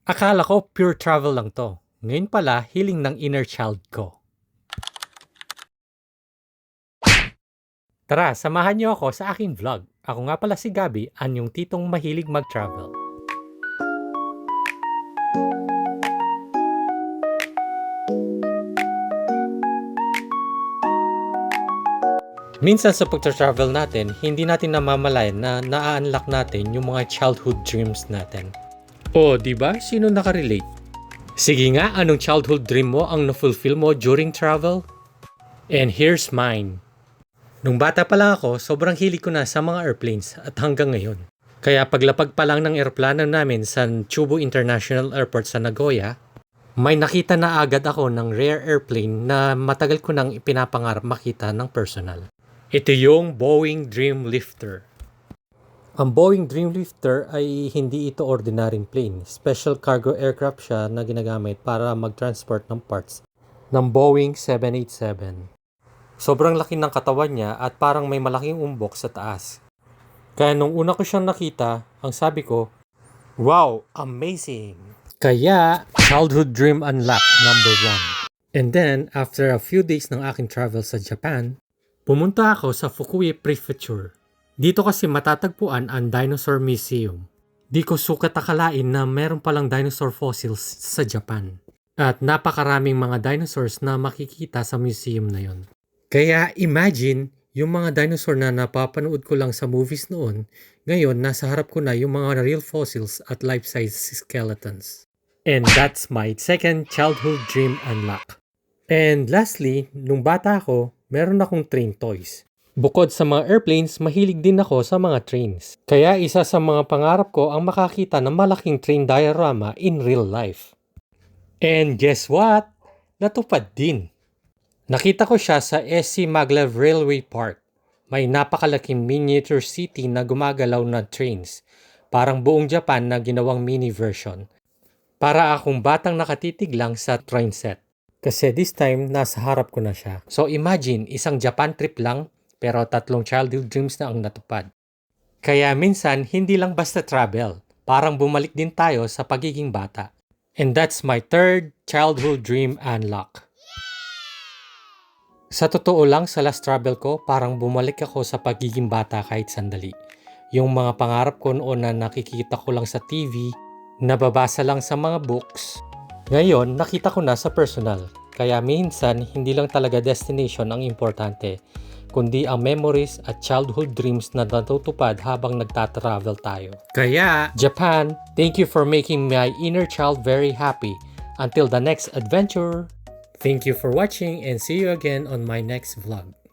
Akala ko pure travel lang to. Ngayon pala, hiling ng inner child ko. Tara, samahan niyo ako sa aking vlog. Ako nga pala si Gabi, anyong titong mahilig mag-travel. Minsan sa pag-travel natin, hindi natin namamalayan na na-unlock natin yung mga childhood dreams natin. O, di ba? Sino nakarelate? Sige nga, anong childhood dream mo ang na-fulfill mo during travel? And here's mine. Nung bata pa lang ako, sobrang hilig ko na sa mga airplanes at hanggang ngayon. Kaya paglapag pa lang ng eroplano namin sa Chubu International Airport sa Nagoya, may nakita na agad ako ng rare airplane na matagal ko nang ipinapangarap makita ng personal. Ito yung Boeing Dreamlifter. Ang Boeing Dreamlifter ay hindi ito ordinaryong plane. Special cargo aircraft siya na ginagamit para mag-transport ng parts ng Boeing 787. Sobrang laki ng katawan niya at parang may malaking umbok sa taas. Kaya nung una ko siyang nakita, ang sabi ko, wow, amazing! Kaya, childhood dream unlocked number 1. And then, after a few days ng aking travel sa Japan, pumunta ako sa Fukui Prefecture. Dito kasi matatagpuan ang Dinosaur Museum. Di ko sukat akalain na meron palang dinosaur fossils sa Japan. At napakaraming mga dinosaurs na makikita sa museum na yon. Kaya imagine, yung mga dinosaur na napapanood ko lang sa movies noon, ngayon nasa harap ko na yung mga real fossils at life-size skeletons. And that's my second childhood dream unlock. And lastly, nung bata ako, meron akong train toys. Bukod sa mga airplanes, mahilig din ako sa mga trains. Kaya isa sa mga pangarap ko ang makakita ng malaking train diorama in real life. And guess what? Natupad din. Nakita ko siya sa SC Maglev Railway Park. May napakalaking miniature city na gumagalaw na trains. Parang buong Japan na ginawang mini version. Para akong batang nakatitig lang sa train set. Kasi this time, nasa harap ko na siya. So imagine, isang Japan trip lang, pero 3 childhood dreams na ang natupad. Kaya minsan, hindi lang basta travel. Parang bumalik din tayo sa pagiging bata. And that's my third childhood dream unlock. Sa totoo lang, sa last travel ko, parang bumalik ako sa pagiging bata kahit sandali. Yung mga pangarap ko noon na nakikita ko lang sa TV, nababasa lang sa mga books, ngayon nakita ko na sa personal. Kaya minsan, hindi lang talaga destination ang importante, kundi ang memories at childhood dreams na natutupad habang nagtatravel tayo. Kaya, Japan, thank you for making my inner child very happy. Until the next adventure! Thank you for watching and see you again on my next vlog.